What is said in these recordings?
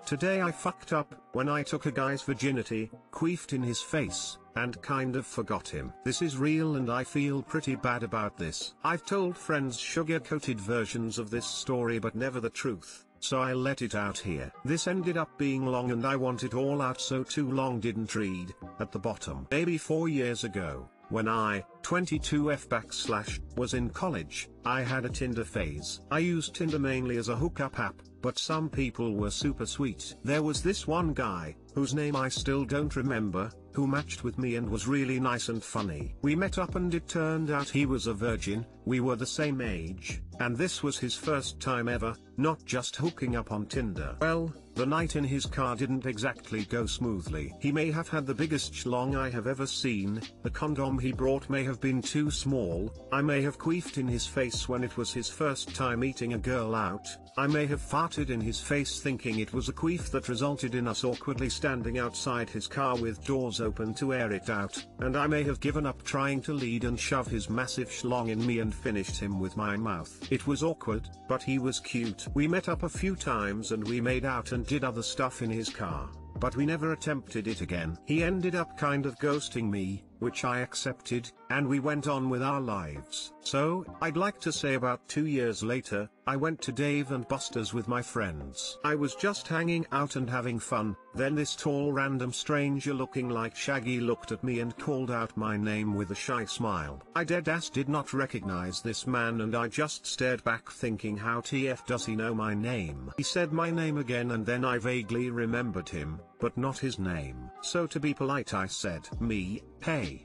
Today I fucked up when I took a guy's virginity, queefed in his face, and kind of forgot him. This is real and I feel pretty bad about this. I've told friends sugar-coated versions of this story but never the truth, so I let it out here. This ended up being long and I want it all out, so too long didn't read. At the bottom. Maybe 4 years ago, when I, 22F was in college, I had a Tinder phase. I used Tinder mainly as a hookup app, but some people were super sweet. There was this one guy, whose name I still don't remember, who matched with me and was really nice and funny. We met up and it turned out he was a virgin, we were the same age, and this was his first time ever, not just hooking up on Tinder. Well, the night in his car didn't exactly go smoothly. He may have had the biggest schlong I have ever seen, the condom he brought may have been too small, I may have queefed in his face when it was his first time eating a girl out, I may have farted in his face thinking it was a queef that resulted in us awkwardly standing outside his car with doors open to air it out, and I may have given up trying to lead and shove his massive schlong in me and finished him with my mouth. It was awkward, but he was cute. We met up a few times and we made out and did other stuff in his car, but we never attempted it again. He ended up kind of ghosting me, which I accepted, and we went on with our lives. So, I'd like to say about 2 years later, I went to Dave and Buster's with my friends. I was just hanging out and having fun, then this tall random stranger looking like Shaggy looked at me and called out my name with a shy smile. I deadass did not recognize this man and I just stared back thinking, how TF does he know my name? He said my name again and then I vaguely remembered him, but not his name. So to be polite I said, me, hey,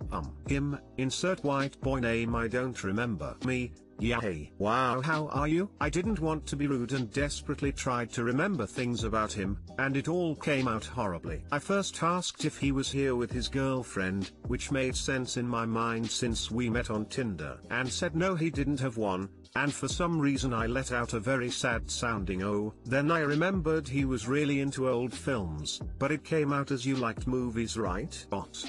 him, insert white boy name I don't remember. Me, yeah, hey, wow, how are you? I didn't want to be rude and desperately tried to remember things about him, and it all came out horribly. I first asked if he was here with his girlfriend, which made sense in my mind since we met on Tinder, and said no, he didn't have one, and for some reason I let out a very sad sounding oh. Then I remembered he was really into old films, but it came out as you liked movies, right?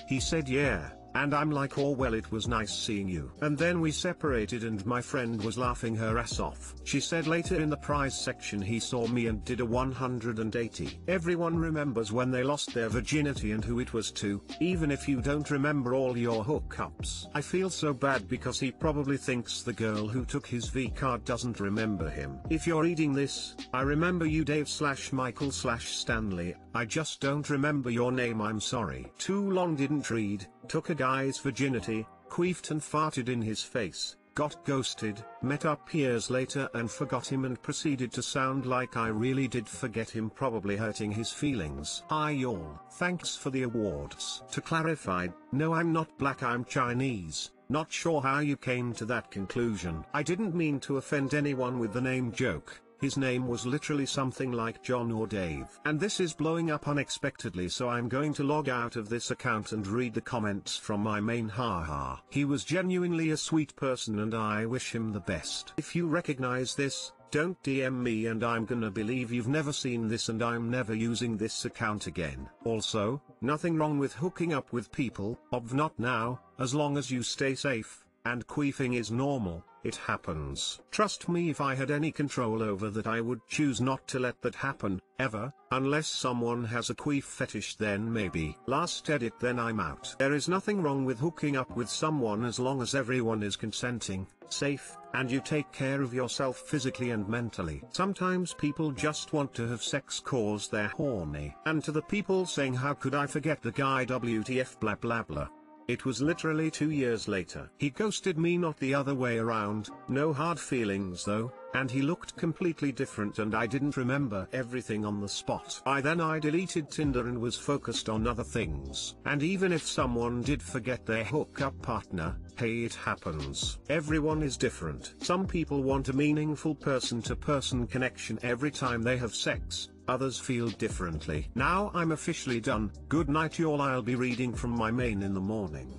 He said yeah. And I'm like, oh well, it was nice seeing you. And then we separated and my friend was laughing her ass off. She said later in the prize section he saw me and did a 180. Everyone remembers when they lost their virginity and who it was to, even if you don't remember all your hookups. I feel so bad because he probably thinks the girl who took his V card doesn't remember him. If you're reading this, I remember you Dave/Michael/Stanley, I just don't remember your name, I'm sorry. Too long didn't read. Took a guy's virginity, queefed and farted in his face, got ghosted, met up years later and forgot him and proceeded to sound like I really did forget him, probably hurting his feelings. Hi y'all, thanks for the awards. To clarify, no, I'm not black, I'm Chinese. Not sure how you came to that conclusion. I didn't mean to offend anyone with the name joke. His name was literally something like John or Dave. And this is blowing up unexpectedly, so I'm going to log out of this account and read the comments from my main. Haha. He was genuinely a sweet person and I wish him the best. If you recognize this, don't DM me and I'm gonna believe you've never seen this and I'm never using this account again. Also, nothing wrong with hooking up with people, not now, as long as you stay safe, and queefing is normal. It happens. Trust me, if I had any control over that I would choose not to let that happen, ever, unless someone has a queef fetish, then maybe. Last edit, then I'm out. There is nothing wrong with hooking up with someone as long as everyone is consenting, safe, and you take care of yourself physically and mentally. Sometimes people just want to have sex cause they're horny. And to the people saying how could I forget the guy WTF blah blah blah. It was literally 2 years later. He ghosted me, not the other way around. No hard feelings though, and he looked completely different and I didn't remember everything on the spot. I deleted Tinder and was focused on other things. And even if someone did forget their hookup partner, hey, it happens. Everyone is different. Some people want a meaningful person-to-person connection every time they have sex. Others feel differently. Now I'm officially done. Good night y'all, I'll be reading from my main in the morning.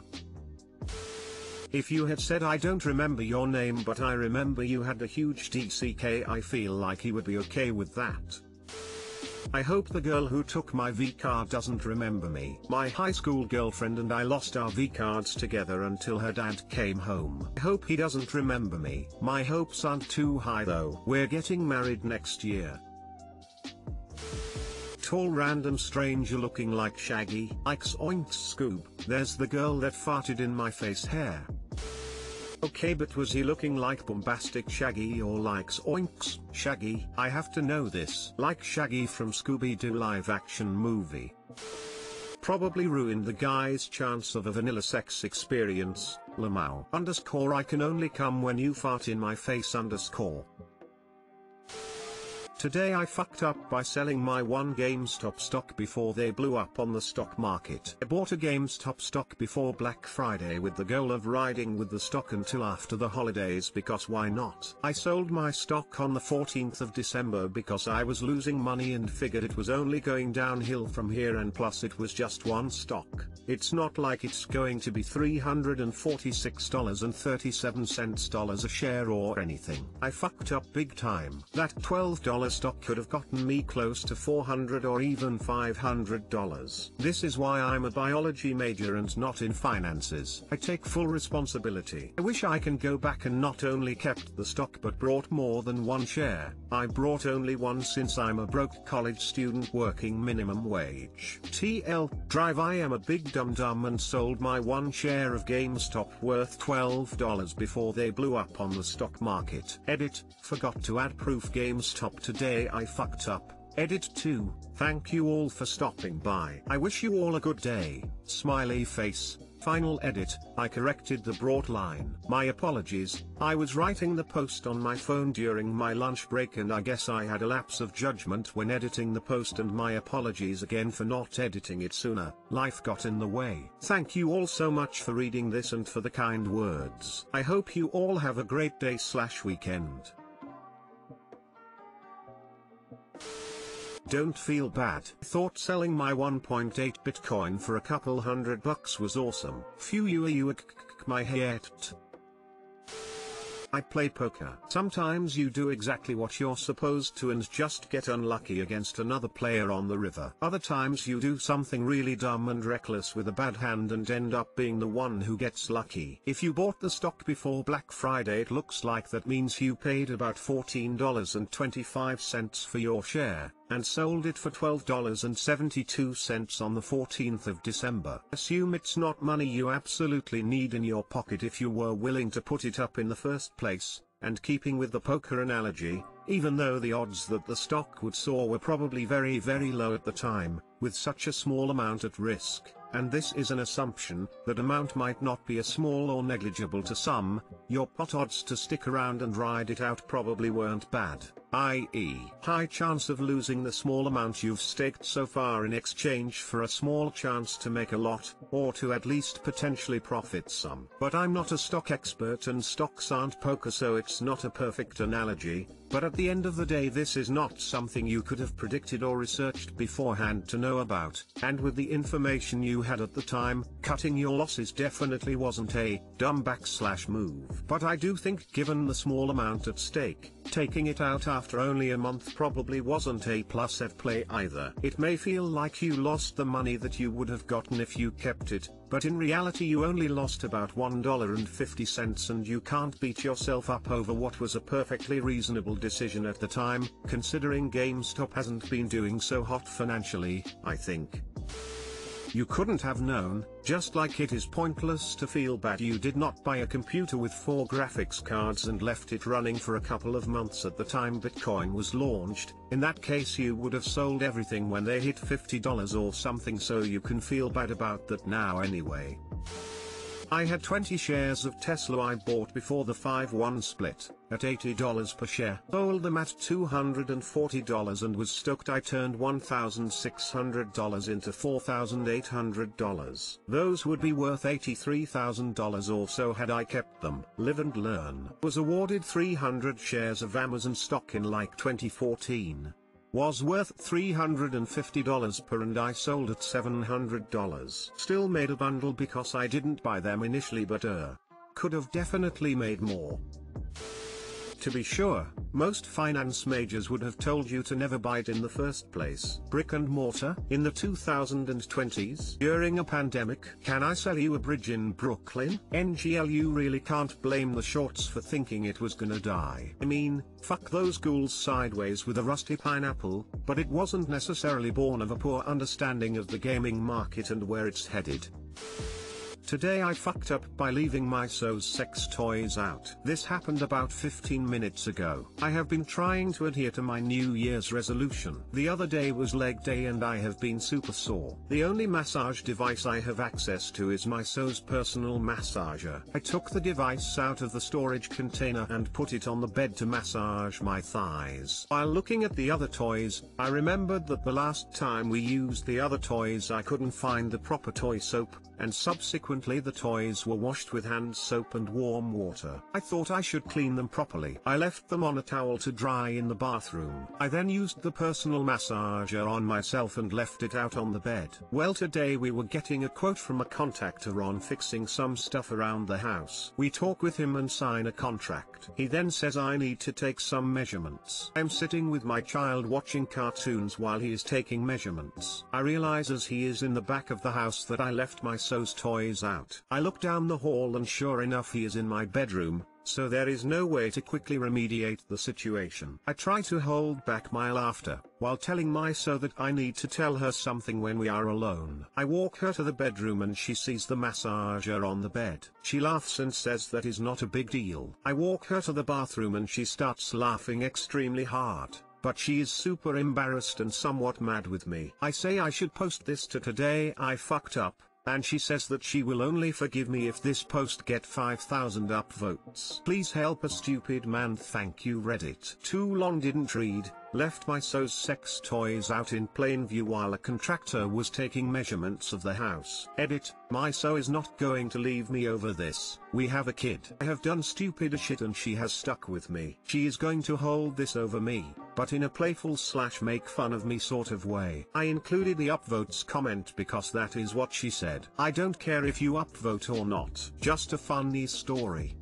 If you had said I don't remember your name but I remember you had a huge DCK, I feel like he would be okay with that. I hope the girl who took my V card doesn't remember me. My high school girlfriend and I lost our V cards together until her dad came home. I hope he doesn't remember me. My hopes aren't too high though. We're getting married next year. tall random stranger looking like Shaggy. Likes oinks Scoob. There's the girl that farted in my face hair. Okay, but was he looking like bombastic Shaggy or likes oinks Shaggy? I have to know this. Like Shaggy from Scooby-Doo live action movie. Probably ruined the guy's chance of a vanilla sex experience. Lamau _ I can only come when you fart in my face _ Today I fucked up by selling my one GameStop stock before they blew up on the stock market. I bought a GameStop stock before Black Friday with the goal of riding with the stock until after the holidays because why not? I sold my stock on the 14th of December because I was losing money and figured it was only going downhill from here, and plus it was just one stock. It's not like it's going to be $346.37 a share or anything. I fucked up big time. That $12 stock could have gotten me close to $400 or even $500. This is why I'm a biology major and not in finances. I take full responsibility. I wish I can go back and not only kept the stock but brought more than one share. I brought only one since I'm a broke college student working minimum wage. TL drive. I am a big dum-dum and sold my one share of GameStop worth $12 before they blew up on the stock market. Edit, forgot to add proof GameStop today I fucked up. Edit 2, thank you all for stopping by. I wish you all a good day, smiley face. Final edit, I corrected the broad line. My apologies, I was writing the post on my phone during my lunch break and I guess I had a lapse of judgment when editing the post, and my apologies again for not editing it sooner. Life got in the way. Thank you all so much for reading this and for the kind words. I hope you all have a great day/weekend. Don't feel bad. Thought selling my 1.8 Bitcoin for a couple $100 was awesome. Phew, you my head. I play poker. Sometimes you do exactly what you're supposed to and just get unlucky against another player on the river. Other times you do something really dumb and reckless with a bad hand and end up being the one who gets lucky. If you bought the stock before Black Friday, it looks like that means you paid about $14.25 for your share, and sold it for $12.72 on the 14th of December. Assume it's not money you absolutely need in your pocket if you were willing to put it up in the first place, and keeping with the poker analogy, even though the odds that the stock would soar were probably very low at the time, with such a small amount at risk, and this is an assumption, that amount might not be as small or negligible to some, your pot odds to stick around and ride it out probably weren't bad, i.e. high chance of losing the small amount you've staked so far in exchange for a small chance to make a lot, or to at least potentially profit some. But I'm not a stock expert and stocks aren't poker, so it's not a perfect analogy, but at the end of the day this is not something you could have predicted or researched beforehand to know about, and with the information you had at the time, cutting your losses definitely wasn't a dumb move. But I do think given the small amount at stake, taking it out after only a month probably wasn't a plus at play either. It may feel like you lost the money that you would have gotten if you kept it, but in reality you only lost about $1.50, and you can't beat yourself up over what was a perfectly reasonable decision at the time, considering GameStop hasn't been doing so hot financially, I think. You couldn't have known, just like it is pointless to feel bad you did not buy a computer with 4 graphics cards and left it running for a couple of months at the time Bitcoin was launched. In that case you would have sold everything when they hit $50 or something, so you can feel bad about that now anyway. I had 20 shares of Tesla I bought before the 5-1 split, at $80 per share. Sold them at $240 and was stoked I turned $1,600 into $4,800. Those would be worth $83,000 or so had I kept them. Live and learn. Was awarded 300 shares of Amazon stock in like 2014. Was worth $350 per and I sold at $700. Still made a bundle because I didn't buy them initially, but could have definitely made more. To be sure, most finance majors would have told you to never buy it in the first place. Brick and mortar, in the 2020s, during a pandemic. Can I sell you a bridge in Brooklyn? NGL, you really can't blame the shorts for thinking it was gonna die. I mean, fuck those ghouls sideways with a rusty pineapple, but it wasn't necessarily born of a poor understanding of the gaming market and where it's headed. Today I fucked up by leaving my So's sex toys out. This happened about 15 minutes ago. I have been trying to adhere to my New Year's resolution. The other day was leg day and I have been super sore. The only massage device I have access to is my So's personal massager. I took the device out of the storage container and put it on the bed to massage my thighs. While looking at the other toys, I remembered that the last time we used the other toys I couldn't find the proper toy soap, and subsequently the toys were washed with hand soap and warm water. I thought I should clean them properly. I left them on a towel to dry in the bathroom. I then used the personal massager on myself and left it out on the bed. Well, today we were getting a quote from a contractor on fixing some stuff around the house. We talk with him and sign a contract. He then says I need to take some measurements. I'm sitting with my child watching cartoons while he is taking measurements. I realize as he is in the back of the house that I left my So's toys out. I look down the hall and sure enough he is in my bedroom, so there is no way to quickly remediate the situation. I try to hold back my laughter, while telling my So that I need to tell her something when we are alone. I walk her to the bedroom and she sees the massager on the bed. She laughs and says that is not a big deal. I walk her to the bathroom and she starts laughing extremely hard, but she is super embarrassed and somewhat mad with me. I say I should post this to Today I Fucked Up, and she says that she will only forgive me if this post get 5,000 upvotes. Please help a stupid man, thank you Reddit. Too long, didn't read. Left my So's sex toys out in plain view while a contractor was taking measurements of the house. Edit, my So is not going to leave me over this. We have a kid. I have done stupid shit and she has stuck with me. She is going to hold this over me, but in a playful / make fun of me sort of way. I included the upvotes comment because that is what she said. I don't care if you upvote or not. Just a funny story.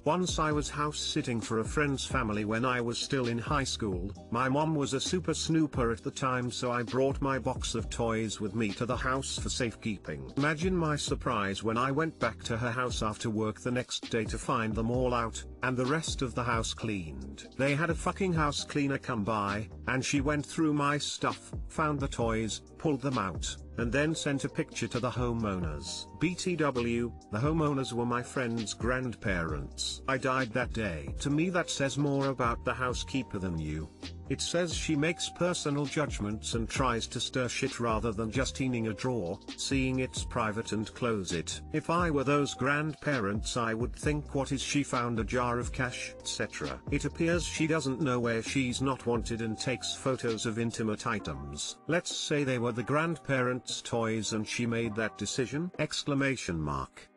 Once I was house sitting for a friend's family when I was still in high school. My mom was a super snooper at the time, so I brought my box of toys with me to the house for safekeeping. Imagine my surprise when I went back to her house after work the next day to find them all out, and the rest of the house cleaned. They had a fucking house cleaner come by, and she went through my stuff, found the toys, pulled them out, and then sent a picture to the homeowners. BTW, the homeowners were my friend's grandparents. I died that day. To me that says more about the housekeeper than you. It says she makes personal judgments and tries to stir shit rather than just cleaning a drawer, seeing it's private and close it. If I were those grandparents I would think, what is she found a jar of cash, etc. It appears she doesn't know where she's not wanted and takes photos of intimate items. Let's say they were the grandparents' toys and she made that decision? Exclamation mark.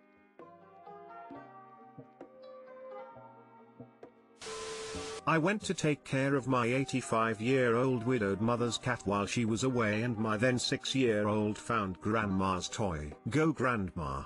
I went to take care of my 85-year-old widowed mother's cat while she was away, and my then 6-year-old found grandma's toy. Go grandma.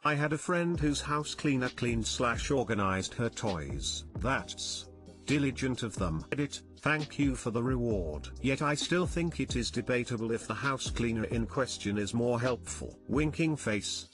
I had a friend whose house cleaner cleaned / organized her toys. That's diligent of them. Edit, thank you for the reward. Yet I still think it is debatable if the house cleaner in question is more helpful. Winking face.